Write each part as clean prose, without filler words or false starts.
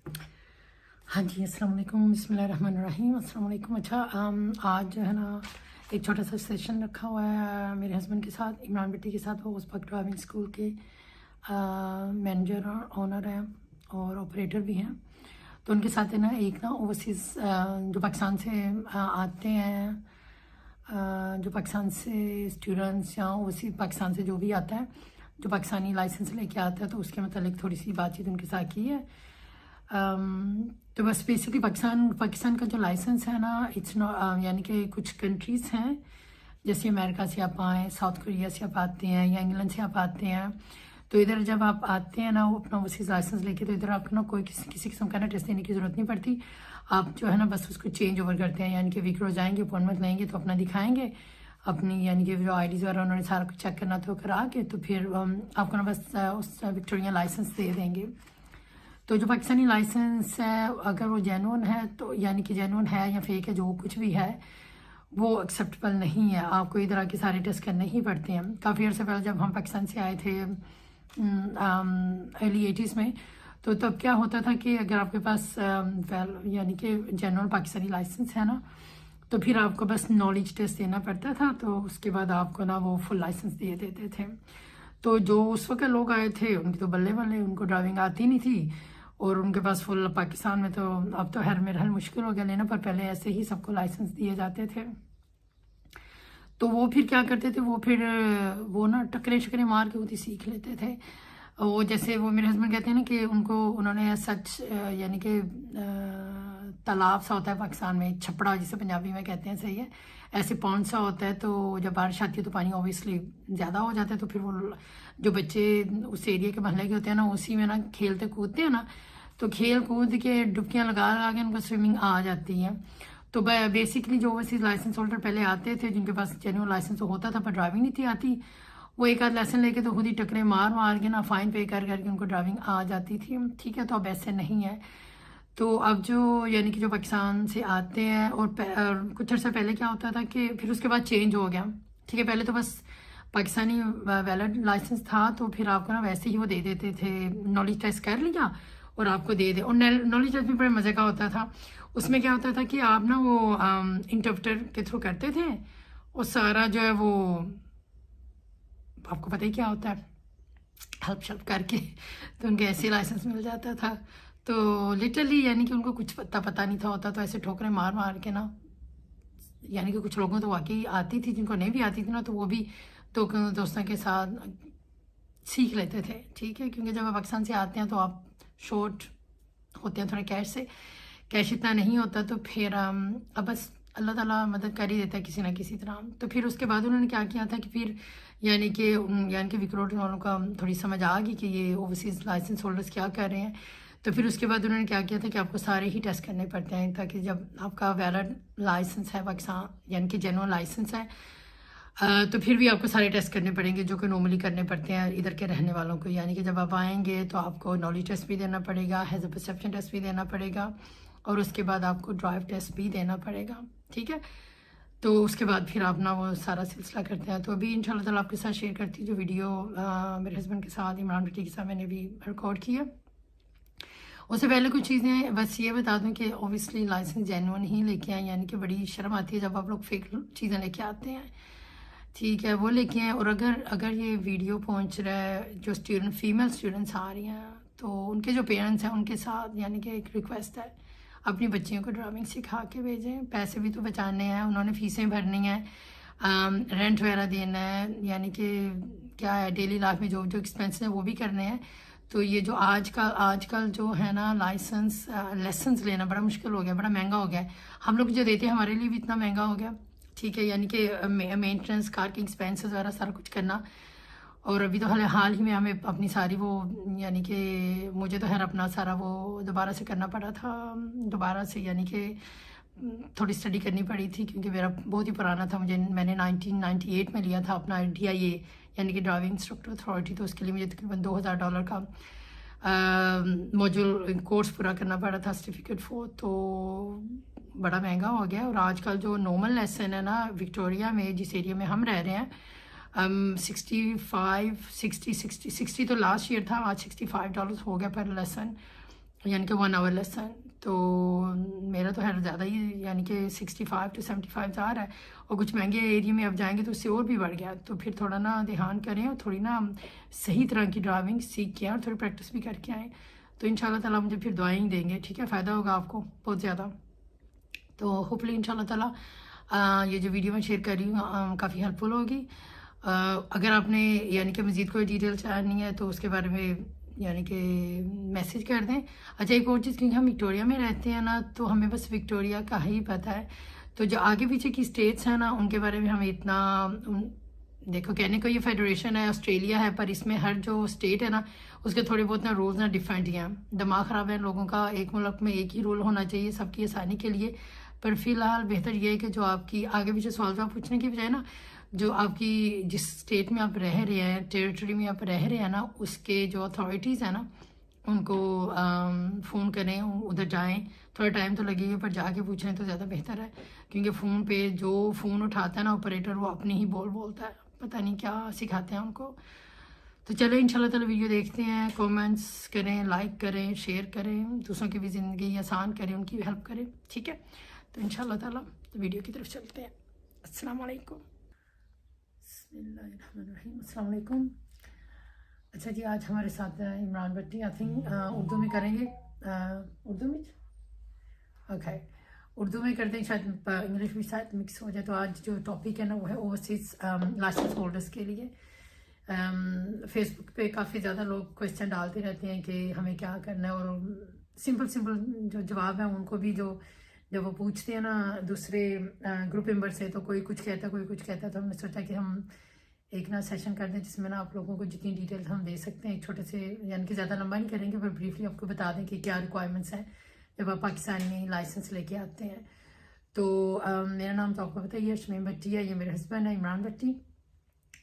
हाँ जी, अस्सलाम वालेकुम, बिस्मिल्लाहिर्रहमानिर्रहीम, अस्सलाम वालेकुम। अच्छा, आज जो है ना एक छोटा सा सेशन रखा हुआ है मेरे हस्बैंड के साथ, इमरान भट्टी के साथ। वो उस वक्त ड्राइविंग स्कूल के मैनेजर और ओनर हैं और ऑपरेटर भी हैं। तो उनके साथ है ना एक ना ओवरसीज़ जो पाकिस्तान से आते हैं, जो पाकिस्तान से स्टूडेंट्स या ओवरसीज़ पाकिस्तान से जो भी आता है, जो पाकिस्तानी लाइसेंस लेके आता है, तो उसके मतलब थोड़ी सी बातचीत उनके साथ की है। तो बस बेसिकली पाकिस्तान का जो लाइसेंस है ना, इट्स नॉट, यानी कि कुछ कंट्रीज़ हैं जैसे अमेरिका से आप आए, साउथ कोरिया से आप आते हैं या इंग्लैंड से आप आते हैं, तो इधर जब आप आते हैं ना वो अपना ओवरसीज़ लाइसेंस लेके, तो इधर आपको ना कोई किसी किस्म का ना टेस्ट देने की ज़रूरत नहीं पड़ती। आप जो है ना बस उसको चेंज ओवर करते हैं, यानी कि वीक रोज जाएंगे, अपॉइंटमेंट लेंगे तो अपना दिखाएंगे अपनी, यानी कि जो आईडीज़ वगैरह उन्होंने सारा कुछ चेक करना तो करा के, तो फिर आपको ना बस उस विक्टोरिया लाइसेंस दे देंगे। तो जो पाकिस्तानी लाइसेंस है, अगर वो जेन्युइन है तो, यानी कि जेन्युइन है या फेक है, जो कुछ भी है वो एक्सेप्टेबल नहीं है। आपको इधर आके सारे टेस्ट करने ही पड़ते हैं। काफ़ी अर्से पहले जब हम पाकिस्तान से आए थे अर्ली 80s में, तो तब क्या होता था कि अगर आपके पास यानी कि जेन्युइन पाकिस्तानी लाइसेंस है ना, तो फिर आपको बस नॉलेज टेस्ट देना पड़ता था, तो उसके बाद आपको ना वो फुल लाइसेंस दे देते थे। तो जो उस वक्त लोग आए थे उनकी तो बल्ले बल्ले, उनको ड्राइविंग आती नहीं थी और उनके पास फुल, पाकिस्तान में तो अब तो हर मेरा हल मुश्किल हो गया लेना, पर पहले ऐसे ही सबको लाइसेंस दिए जाते थे। तो वो फिर क्या करते थे, वो ना टकरे शकरे मार के खुद ही सीख लेते थे। वो जैसे वो मेरे हस्बैंड कहते हैं ना कि उन्होंने सच, यानी कि तालाब सा होता है पाकिस्तान में, छपड़ा जिसे पंजाबी में कहते हैं, सही है, ऐसे पॉन्ड सा होता है। तो जब बारिश आती है तो पानी ऑब्वियसली ज़्यादा हो जाता है, तो फिर वो जो बच्चे उस एरिया के महल्ले के होते हैं ना, उसी में ना खेलते कूदते हैं ना, तो खेल कूद के डुबकियाँ लगा लगा के उनको स्विमिंग आ जाती है। तो बेसिकली जो ओवरसीज लाइसेंस होल्डर पहले आते थे, जिनके पास जेन्युइन लाइसेंस तो होता था पर ड्राइविंग नहीं थी आती, वो एक आध लेसन लेके तो खुद ही टकरे मार मार के ना फाइन पे कर करके उनको ड्राइविंग आ जाती थी। ठीक है, तो अब ऐसे नहीं है। तो अब जो, यानी कि जो पाकिस्तान से आते हैं, और कुछ अर्सा पहले क्या होता था कि फिर उसके बाद चेंज हो गया। ठीक है, पहले तो बस पाकिस्तानी वैलिड लाइसेंस था, तो फिर आपको ना वैसे ही वो दे देते थे, नॉलेज टेस्ट कर लिया और आपको दे दे। और नॉलेज टेस्ट भी बड़े मज़े का होता था। उसमें क्या होता था कि आप ना वो इंटरप्रेटर के थ्रू करते थे, और सारा जो है वो आपको पता ही क्या होता है, हेल्प शेल्प करके तो उनके ऐसे लाइसेंस मिल जाता था। तो लिटरली यानी कि उनको कुछ पता नहीं था होता, तो ऐसे ठोकरें मार मार के ना, यानी कि कुछ लोगों तो वाकई आती थी, जिनको नहीं भी आती थी ना, तो वो भी तो दोस्तों के साथ सीख लेते थे। ठीक है, क्योंकि जब आप पाकिस्तान से आते हैं तो आप शॉर्ट होते हैं थोड़ा कैश से, कैश इतना नहीं होता, तो फिर अब बस अल्लाह ताला मदद कर ही देता है किसी ना किसी तरह। तो फिर उसके बाद उन्होंने क्या किया था कि फिर यानी कि विक्रोट वालों का थोड़ी समझ आ गई कि ये ओवरसीज़ लाइसेंस होल्डर्स क्या कर रहे हैं। तो फिर उसके बाद उन्होंने क्या किया था कि आपको सारे ही टेस्ट करने पड़ते हैं, ताकि जब आपका वैलिड लाइसेंस है पाकिस्तान, यानी कि जेन्युइन लाइसेंस है, तो फिर भी आपको सारे टेस्ट करने पड़ेंगे जो कि नॉर्मली करने पड़ते हैं इधर के रहने वालों को। यानी कि जब आप आएंगे तो आपको नॉलेज टेस्ट भी देना पड़ेगा, हैज़ अ परसेप्शन टेस्ट भी देना पड़ेगा, और उसके बाद आपको ड्राइव टेस्ट भी देना पड़ेगा। ठीक है, तो उसके बाद फिर आप ना वो सारा सिलसिला करते हैं। तो अभी इंशाल्लाह ताला आपके साथ शेयर करती हूँ जो वीडियो मेरे हस्बैंड के साथ, इमरान भट्टी के साथ मैंने भी रिकॉर्ड की है। उससे पहले कुछ चीज़ें बस ये बता दूं कि ओबियसली लाइसेंस जेन्युइन ही लेके आए, यानी कि बड़ी शर्म आती है जब आप लोग फेक चीज़ें लेके आते हैं। ठीक है, वो लेके आए। और अगर ये वीडियो पहुंच रहा है, जो फीमेल स्टूडेंट्स आ रही हैं, तो उनके जो पेरेंट्स हैं उनके साथ, यानी कि एक रिक्वेस्ट है, अपनी बच्चियों को ड्राइविंग सिखा के भेजें। पैसे भी तो बचाने हैं, उन्होंने फीसें भरनी हैं, रेंट वगैरह देना है, यानी कि क्या है, डेली लाइफ में जो जो एक्सपेंसेस हैं वो भी करने हैं। तो ये जो आजकल जो है ना लाइसेंस लेसन्स लेना बड़ा मुश्किल हो गया, बड़ा महंगा हो गया है। हम लोग जो देते हैं हमारे लिए भी इतना महंगा हो गया। ठीक है, यानी कि मेंटेनेंस, कार के एक्सपेंसेस वगैरह सारा कुछ करना। और अभी तो हाल ही में हमें अपनी सारी वो, यानी कि मुझे तो खैर अपना सारा वो दोबारा से करना पड़ा था, दोबारा से, यानी कि थोड़ी स्टडी करनी पड़ी थी, क्योंकि मेरा बहुत ही पुराना था। मैंने 1998 में लिया था अपना DIA, यानी कि ड्राइविंग इंस्ट्रक्टर अथॉरिटी। तो उसके लिए मुझे तकरीबन $2000 का मॉड्यूल कोर्स पूरा करना पड़ा था, सर्टिफिकेट 4। तो बड़ा महंगा हो गया। और आजकल जो नॉर्मल लेसन है ना विक्टोरिया में, जिस एरिया में हम रह रहे हैं, 65, 60 तो लास्ट ईयर था, आज $65 हो गया पर लेसन। यानी कि 1 आवर लेसन। तो मेरा तो है ज़्यादा ही, यानी कि 65 to 75 जा रहा है, और कुछ महंगे एरिया में अब जाएंगे तो उससे और भी बढ़ गया। तो फिर थोड़ा ना ध्यान करें और थोड़ी ना सही तरह की ड्राइविंग सीख के और थोड़ी प्रैक्टिस भी करके आएँ, तो इंशाल्लाह ताला मुझे फिर दुआएं ही देंगे, ठीक है, फ़ायदा होगा आपको बहुत ज़्यादा। तो होपफुली इंशाल्लाह ताला ये जो वीडियो मैं शेयर कर रही हूँ काफ़ी हेल्पफुल होगी। अगर आपने यानी कि मज़ीद कोई डिटेल चाहनी है तो उसके बारे में यानी कि मैसेज कर दें। अच्छा, एक और चीज़, क्योंकि हम विक्टोरिया में रहते हैं ना, तो हमें बस विक्टोरिया का ही पता है। तो जो आगे पीछे की स्टेट्स हैं ना, उनके बारे में हमें इतना देखो, कहने को ये फेडरेशन है, ऑस्ट्रेलिया है, पर इसमें हर जो स्टेट है ना, उसके थोड़े बहुत ना रूल्स ना डिफरेंट ही हैं। दिमाग ख़राब है लोगों का, एक मुल्क में एक ही रूल होना चाहिए सबकी आसानी के लिए। पर फिलहाल बेहतर ये है कि जो आपकी आगे पीछे सवाल जवाब पूछने की बजाय ना, जो आपकी जिस स्टेट में आप रह रहे हैं, टेरिटरी में आप रह रहे हैं ना, उसके जो अथॉरिटीज़ हैं ना, उनको फ़ोन करें, उधर जाएं। थोड़ा टाइम तो लगेगा, पर जाके पूछें तो ज़्यादा बेहतर है, क्योंकि फ़ोन पे जो फ़ोन उठाता है ना ऑपरेटर, वो अपनी ही बोलता है, पता नहीं क्या सिखाते हैं उनको। तो चलो इंशाल्लाह ताला वीडियो देखते हैं, कमेंट्स करें, लाइक करें, शेयर करें, दूसरों की भी ज़िंदगी आसान करें, उनकी भी हेल्प करें, ठीक है। तो इंशाल्लाह ताला तो वीडियो की तरफ चलते हैं। अस्सलाम वालेकुम। बिस्मिल्लाहिर्रहमानिर्रहीम। अस्सलाम वालेकुम। अच्छा जी, आज हमारे साथ इमरान भट्टी, आई थिंक उर्दू में करेंगे, उर्दू में ओके, उर्दू में करते हैं, शायद इंग्लिश भी शायद मिक्स हो जाए। तो आज जो टॉपिक है ना, वो है ओवरसीज लाइसेंस होल्डर्स के लिए। फेसबुक पे काफ़ी ज़्यादा लोग क्वेश्चन डालते रहते हैं कि हमें क्या करना है, और सिंपल जो जवाब है उनको भी जो जब वो पूछते हैं ना दूसरे ग्रुप मेंबर से, तो कोई कुछ कहता है, कोई कुछ कहता है। तो हमने सोचा कि हम एक ना सेशन कर दें जिसमें ना आप लोगों को जितनी डिटेल हम दे सकते हैं, एक छोटे से, यानी कि ज़्यादा लंबा नहीं करेंगे, पर ब्रीफली आपको बता दें कि क्या रिक्वायरमेंट्स हैं जब आप पाकिस्तान में लाइसेंस लेके आते हैं। तो मेरा नाम तो आपको पता ही है, शमीम भट्टी है, ये मेरे हस्बैंड है इमरान भट्टी,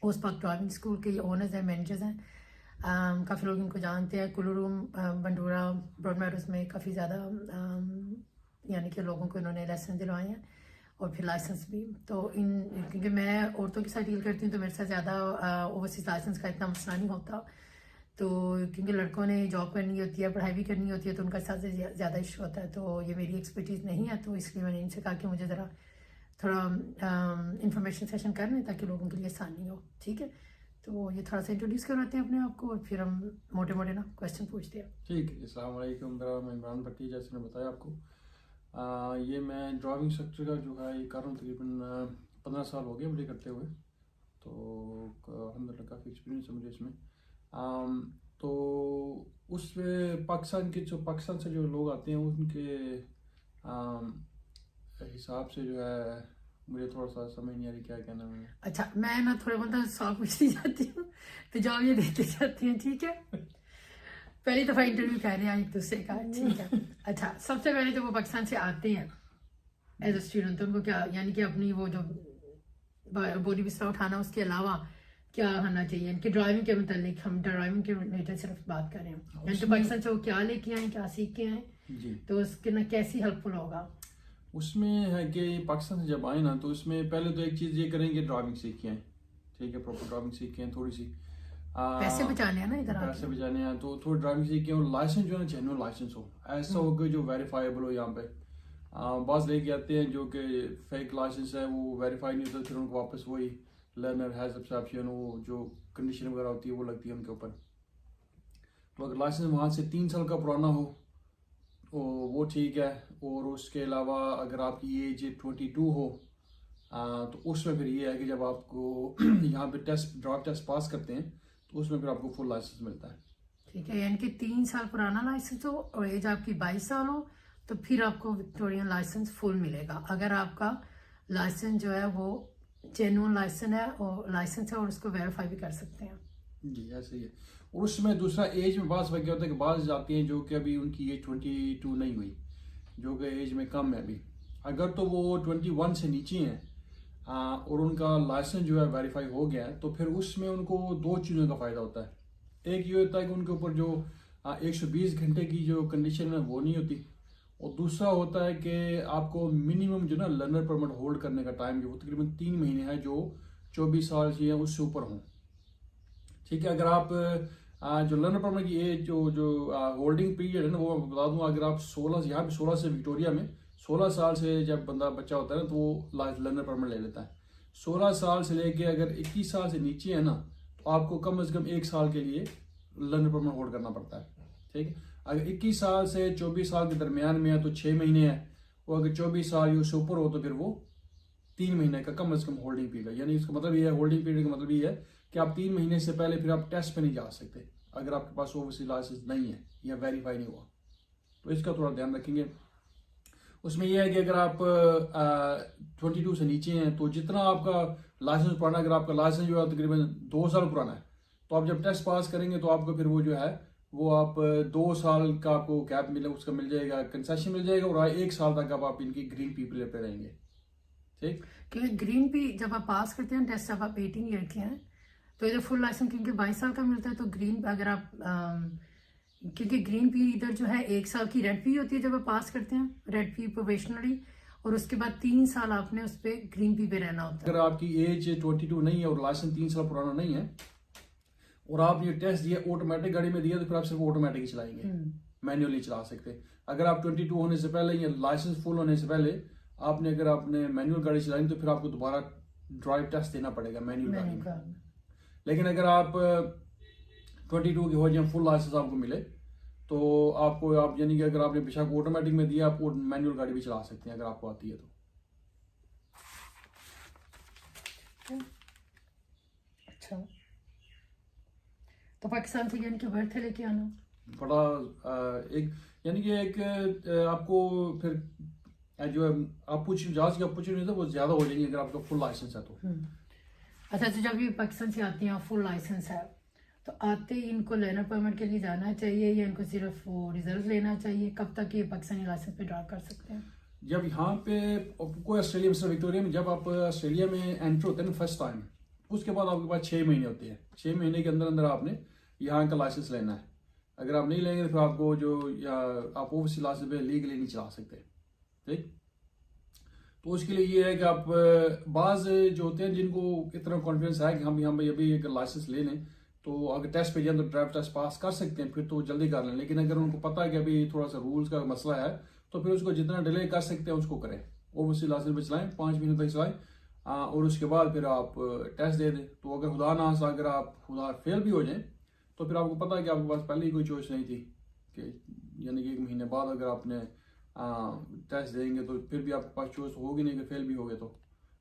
पोस्ट पाक ड्राइविंग स्कूल के ओनर्स हैं, मैनेजर्स हैं। काफ़ी लोग इनको जानते हैं, कुलूरूम, बंडूरा, ब्रॉड मैडोज़ में काफ़ी ज़्यादा यानी कि लोगों को इन्होंने लाइसेंस दिलवाए हैं, और फिर लाइसेंस भी। तो क्योंकि मैं औरतों के साथ डील करती हूँ, तो मेरे साथ ज़्यादा ओवरसीज लाइसेंस का इतना मसला नहीं होता। तो क्योंकि लड़कों ने जॉब करनी होती है, पढ़ाई भी करनी होती है, तो उनका साथ ज़्यादा इशू होता है। तो ये मेरी एक्सपर्टीज़ नहीं है, तो इसलिए मैंने इनसे कहा कि मुझे ज़रा थोड़ा इंफॉर्मेशन सेशन कर लें ताकि लोगों के लिए आसानी हो, ठीक है। तो ये थोड़ा सा इंट्रोड्यूस करवाते हैं अपने आप को, और फिर हम मोटे मोटे ना क्वेश्चन पूछते हैं। ठीक है। अस्सलाम वालेकुम। मेरा नाम इमरान भट्टी, जैसे मैंने बताया आपको। ये मैं ड्राइविंग सेक्टर का जो है ये कर रहा हूँ, तकरीबन 15 साल हो गए मुझे करते हुए। तो अल्हम्दुलिल्लाह काफ़ी एक्सपीरियंस है मुझे इसमें। तो उसमें पाकिस्तान से जो लोग आते हैं, उनके हिसाब से जो है मुझे थोड़ा सा समझ नहीं आ रही क्या कहना है। अच्छा, मैं ना थोड़ा बहुत सवाल पूछती जाती हूँ, तो जवाब ये देते जाती हैं, ठीक है। पहली दफ़ा इंटरव्यू कर रहे हैं एक दूसरे का, ठीक है। अच्छा, सबसे पहले तो वो पाकिस्तान से आते हैं एज अ स्टूडेंट, तो उनको क्या, यानी कि अपनी वो जो बॉडी बिस्तर उठाना, उसके अलावा क्या होना चाहिए इनकी ड्राइविंग के मतलब, हम ड्राइविंग के रिलेटेड सिर्फ बात करें, यानी कि पाकिस्तान से वो क्या लेके आए, क्या सीख के आए जी, तो उसके ना कैसी हेल्पफुल होगा। उसमें है कि पाकिस्तान से जब आए ना, तो इसमें पहले तो एक चीज़ ये करेंगे, ड्राइविंग सीख के आए, ठीक है, प्रॉपर ड्राइविंग सीख के आए, थोड़ी सी पैसे बचाने हैं ना, इधर पैसे बचाने हैं, तो थोड़ी ड्राइविंग सीख के, और लाइसेंस जो है ना जेन्युइन लाइसेंस हो, ऐसा हो कि जो वेरीफाइबल हो। यहाँ पे बाज़ लेके आते हैं जो कि फेक लाइसेंस है, वो वेरीफाई नहीं होता, फिर उनको वापस वही लर्नर हैज़ एक्सेप्शन, वो जो कंडीशन वगैरह होती है वो लगती है उनके ऊपर। तो अगर लाइसेंस वहाँ से 3 साल का पुराना हो वो ठीक है, और उसके अलावा अगर आपकी एज 22 हो तो उसमें फिर ये है कि जब आपको यहाँ पे ड्राइव टेस्ट पास करते हैं, तो उसमें फिर आपको फुल लाइसेंस मिलता है, ठीक है। यानी कि 3 साल पुराना लाइसेंस हो और एज आपकी 22 साल हो, तो फिर आपको विक्टोरियन लाइसेंस फुल मिलेगा। अगर आपका लाइसेंस जो है वो जेन्युइन लाइसेंस है और उसको वेरीफाई भी कर सकते हैं जी, ऐसे ही है। और उसमें दूसरा एज में बात वही होता है कि बाज जाती हैं जो कि अभी उनकी एज 22 नहीं हुई, जो कि एज में कम है अभी। अगर तो वो 21 से नीचे हैं और उनका लाइसेंस जो है वेरीफाई हो गया है, तो फिर उसमें उनको 2 चीज़ों का फ़ायदा होता है। एक ये होता है कि उनके ऊपर जो 120 घंटे की जो कंडीशन है वो नहीं होती, और दूसरा होता है कि आपको मिनिमम जो ना लर्नर परमिट होल्ड करने का टाइम जो वो तकरीबन 3 महीने है, जो 24 साल की है उससे ऊपर हों, ठीक है। अगर आप जो लर्नर परमिट की एज जो जो होल्डिंग पीरियड है ना, वो मैं बता दूं, अगर आप 16 यहाँ पे 16 से विक्टोरिया में 16 साल से जब बच्चा होता है ना, तो वो लर्नर परमिट ले लेता है। 16 साल से लेके अगर 21 साल से नीचे है ना, तो आपको कम से कम 1 साल के लिए लर्नर परमिट होल्ड करना पड़ता है। ठीक है, अगर 21 साल से 24 साल के दरमियान में है तो 6 महीने है, और अगर 24 साल या उससे ऊपर हो तो फिर वो 3 महीने का कम से कम होल्डिंग पीरियड है। यानी इसका मतलब ये है, होल्डिंग पीरियड का मतलब ये है कि आप 3 महीने से पहले फिर आप टेस्ट पे नहीं जा सकते अगर आपके पास ओवरसीज लाइसेंस नहीं है या वेरीफाई नहीं हुआ। तो इसका थोड़ा ध्यान रखेंगे। उसमें यह है कि अगर आप 22 से नीचे हैं तो जितना आपका लाइसेंस पुराना, अगर आपका लाइसेंस जो है तकरीबन 2 साल पुराना है, तो आप जब टेस्ट पास करेंगे तो आपको फिर वो जो है वो आप 2 साल का आपको कैप मिले, उसका मिल जाएगा, कंसेशन मिल जाएगा, और 1 साल तक आप इनकी ग्रीन पीपल पे रहेंगे। ठीक, क्योंकि ग्रीन पी जब आप पास करते हैं टेस्ट, जब आप 18 ईयर के हैं तो इधर फुल लाइसेंस क्योंकि 22 साल का मिलता है, तो ग्रीन अगर आप क्योंकि ग्रीन पी इधर जो है 1 साल की रेड पी होती है जब आप पास करते हैं, रेड पी प्रोबेशनरी, और उसके बाद 3 साल आपने उस पर ग्रीन पी पे रहना होता है। अगर आपकी एज 22 नहीं है और लाइसेंस 3 साल पुराना नहीं है और आप ये टेस्ट दिया ऑटोमेटिक गाड़ी में दिया, तो फिर आप सिर्फ ऑटोमेटिक ही चलाएंगे, मैनुअली चला सकते। अगर आप 22 होने से पहले या लाइसेंस फुल होने से पहले अगर आपने मैनुअल गाड़ी चलाई तो फिर आपको दोबारा ड्राइव टेस्ट देना पड़ेगा मैनुअल गाड़ी में। लेकिन अगर आप 22 के हो जाए, फुल लाइसेंस आपको मिले, तो आपको आप यानी कि अगर आपने बेशक ऑटोमेटिक में दिया, आप मैनुअल गाड़ी भी चला सकते हैं अगर आपको आती है तो। अच्छा, तो पाकिस्तान से यानी कि बर्थ लेके आना बड़ा एक यानी कि एक आपको फिर जो जहाज की अपॉर्चुनिटी है वो ज्यादा हो जाएगी अगर आपका फुल लाइसेंस है तो। अच्छा, तो जब ये पाकिस्तान से आती हैं फुल लाइसेंस है, तो आते ही इनको लर्नर परमिट के लिए जाना चाहिए या इनको सिर्फ रिजल्ट लेना चाहिए? कब तक ये पाकिस्तानी लाइसेंस पे ड्राइव कर सकते हैं? जब यहाँ पे कोई ऑस्ट्रेलिया में, विक्टोरिया में जब आप ऑस्ट्रेलिया में एंटर होते हैं ना फर्स्ट टाइम, उसके बाद आपके पास 6 महीने होते हैं। 6 महीने के अंदर अंदर आपने यहाँ का लाइसेंस लेना है। अगर आप नहीं लेंगे तो फिर आपको जो आप ओवरसीज लाइसेंस पे लीगली नहीं चला सकते। ठीक, तो उसके लिए ये है कि आप बाज जो होते हैं जिनको इतना कॉन्फिडेंस है कि हम यहाँ पे अभी अगर लाइसेंस ले लें तो अगर टेस्ट पे जाए तो ड्राइव टेस्ट पास कर सकते हैं, फिर तो जल्दी कर लें। लेकिन अगर उनको पता है कि अभी थोड़ा सा रूल्स का मसला है तो फिर उसको जितना डिले कर सकते हैं उसको करें, ओवरसीज लाइसेंस पे चलाएं, 5 महीने तक चलाएं, और उसके बाद फिर आप टेस्ट दे दें। तो अगर खुदा ना सा अगर आप खुदा फेल भी हो जाए तो फिर आपको पता है कि आपके पास पहले ही कोई चॉइस नहीं थी कि यानी कि 1 महीने बाद अगर आपने टेस्ट देंगे तो फिर भी आपके पास चॉइस होगी नहीं कि फेल भी हो गए तो।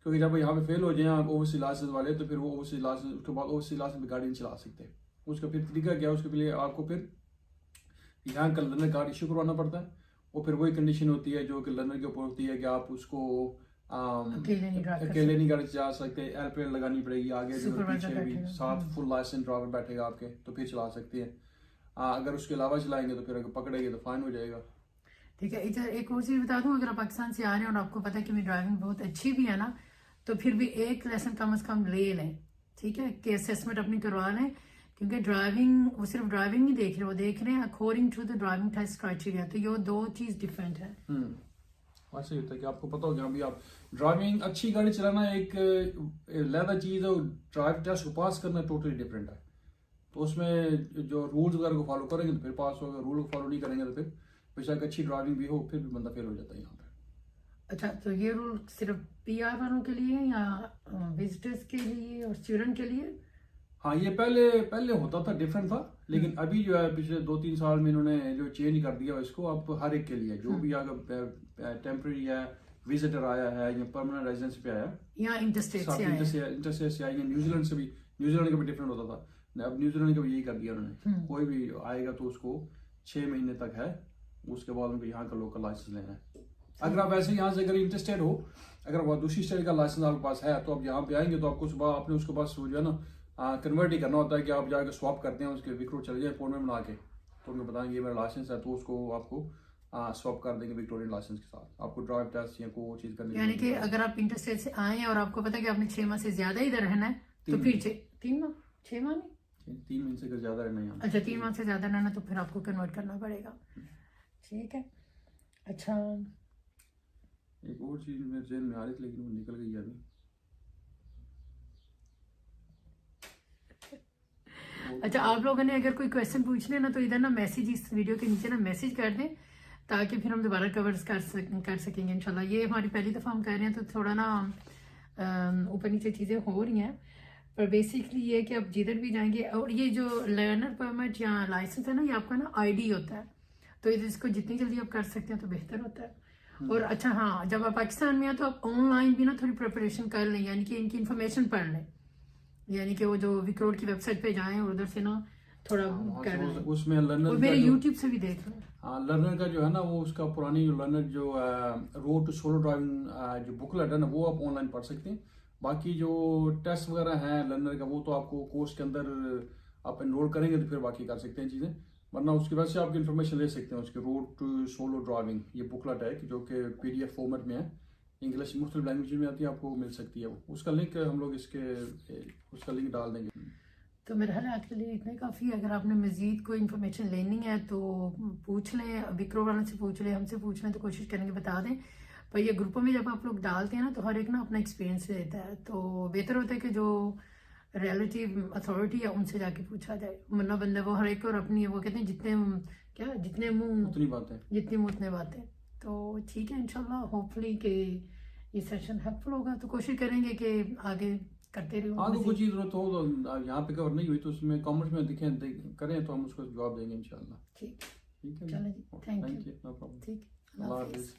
क्योंकि जब यहाँ पे फेल हो जाए आप ओवरसीज लाइसेंस वाले, तो फिर वो ओवरसीज लाइसेंस उसके बाद ओवरसीज लाइसेंस पे गाड़ी नहीं चला सकते। उसका फिर तरीका क्या है, उसके लिए आपको फिर यहाँ का लर्नर कार्ड इशू करवाना पड़ता है, और फिर वही कंडीशन होती है जो कि लर्नर के ऊपर होती है कि आप उसको अकेले नहीं गाड़ी चला सकते, एयरप्लेन लगानी पड़ेगी, आगे जो पीछे भी साथ फुल लाइसेंस ड्राइवर बैठेगा आपके, तो फिर चला सकती है। अगर उसके अलावा चलाएंगे तो फिर अगर पकड़ेंगे तो फाइन हो जाएगा। ठीक है, इधर एक और चीज बता दूं, अगर आप पाकिस्तान से आ रहे हैं और आपको पता है कि मेरी ड्राइविंग बहुत अच्छी भी है ना, तो फिर भी एक लेसन कम से कम ले लें। ठीक है, कि असेसमेंट अपनी करवा लें, क्योंकि ड्राइविंग वो सिर्फ ड्राइविंग नहीं देख रहे, वो देख रहे हैं according to the driving test criteria. तो ये 2 चीज डिफरेंट है। ऐसे ही होता है कि आपको पता हो कि अभी आप ड्राइविंग अच्छी गाड़ी चलाना एक लहदा चीज है, और ड्राइव टेस्ट को पास करना टोटली डिफरेंट है। तो उसमें जो रूल्स वगैरह को फॉलो करेंगे तो फिर पास होगा, रूल को फॉलो नहीं करेंगे तो फिर बेशक अच्छी ड्राइविंग भी हो फिर भी बंदा फेल हो जाता है यहाँ पे। अच्छा, तो ये रूल सिर्फ पीआर वालों के लिए या विजिटर्स के लिए और स्टूडेंट के लिए? हाँ, ये पहले होता था, डिफरेंट था, लेकिन अभी जो है पिछले 2-3 साल में इन्होंने जो चेंज कर दिया इसको, अब हर एक के लिए जो भी अगर टेम्परेरी है, विजिटर आया है या परमानेंट रेजिडेंस पे आया या इंटरस्टेट से आया, न्यूजीलैंड से भी, न्यूजीलैंड का भी डिफरेंट होता था, अब न्यूजीलैंड का भी यही कर दिया उन्होंने। कोई भी आएगा तो उसको 6 महीने तक है, उसके बाद उनको यहाँ का लोकल लाइसेंस लेना है। अगर आप ऐसे यहाँ से अगर इंटरेस्टेड हो, अगर वो दूसरी स्टेट का लाइसेंस आपके पास है तो आप यहाँ पे आएंगे तो आपको सुबह आपने उसके पास जो है ना कन्वर्ट ही करना होता है कि आप जाकर स्वैप करते हैं, उसके विक्रो चले जाए फोन में बना के, तो उनको बताएंगे ये मेरा लाइसेंस है, तो उसको आपको स्वैप कर देंगे विक्टोरियन लाइसेंस के साथ। आपको ड्राइव टेस्ट या कोई चीज करनी, यानी कि अगर आप इंटरस्टेट से आए हैं और आपको पता है कि आपने 6 माह से ज्यादा इधर रहना है तो फिर 3 माह 6 माह नहीं 3 महीने से ज्यादा रहना है। अच्छा, 3 माह से ज्यादा रहना तो फिर आपको कन्वर्ट करना पड़ेगा। ठीक है, अच्छा एक और चीज मेरे जेल में आ रही थी लेकिन वो निकल गई अभी। अच्छा, आप लोगों ने अगर कोई क्वेश्चन पूछने ना तो इधर ना मैसेज, इस वीडियो के नीचे ना मैसेज कर दें ताकि फिर हम दोबारा कवर कर सकेंगे इंशाल्लाह। ये हमारी पहली दफ़ा हम कर रहे हैं तो थोड़ा ना ऊपर नीचे चीज़ें हो रही हैं, पर बेसिकली ये है कि आप जिधर भी जाएंगे, और ये जो लर्नर परमिट या लाइसेंस है ना, ये आपका ना आईडी होता है, तो इसको जितनी जल्दी आप कर सकते हैं तो बेहतर होता है। और अच्छा हाँ, जब आप पाकिस्तान में आए तो आप ऑनलाइन भी ना थोड़ी प्रिपरेशन कर लें, यानी कि इनकी इन्फॉर्मेशन पढ़ लें, यानी कि वो जो विक्रोड की वेबसाइट पे जाएं और उधर से ना थोड़ा कर लें, उसमें लर्नर और मेरे यूट्यूब से भी देख लें। हाँ, लर्नर का जो है ना, वो उसका पुरानी जो लर्नर जो रोड टू सोलो ड्राइविंग जो बुकलेट है ना, वो आप ऑनलाइन पढ़ सकते हैं। बाकी जो टेस्ट वगैरह हैं लर्नर का, वो तो आपको कोर्स के अंदर आप एनरोल करेंगे तो फिर बाकी कर सकते हैं चीज़ें, वरना उसकी वजह से आपकी इन्फॉर्मेशन ले सकते हैं। उसके रोड टू सोलो ड्राइविंग ये बुकलेट है कि जो कि PDF फॉर्मेट में है, इंग्लिश मुख्तलिफ लैंग्वेज में आती है, आपको मिल सकती है वो। उसका लिंक हम लोग उसका लिंक डाल देंगे। तो मेरे ख्याल आज के लिए इतना ही काफ़ी है। अगर आपने मज़ीद कोई इन्फॉर्मेशन लेनी है तो पूछ लें, विक्रो वालों से पूछ लें, हमसे पूछ लें, तो कोशिश करेंगे बता दें। पर ये ग्रुपों में जब आप लोग डालते हैं ना तो हर एक ना अपना एक्सपीरियंस देता है, तो बेहतर होता है कि जो रिलेटिव अथॉरिटी है उनसे जाके पूछा जाए, वरना बंदा वो हर एक और अपनी, वो कहते हैं जितने मुंह उतनी बातें, जितनी मुंह उतने बातें। तो ठीक है, इंशाल्लाह होपफुली कि ये सेशन हेल्पफुल होगा, तो कोशिश करेंगे कि आगे करते रहो। हाँ, तो कुछ चीज़ जरूरत हो तो यहाँ पे कवर नहीं हुई तो उसमें कमेंट्स में करें तो हम उसको जवाब देंगे इंशाल्लाह। ठीक है। चलो जी, थैंक यू। No problem. ठीक, अल्लाह हाफिज़।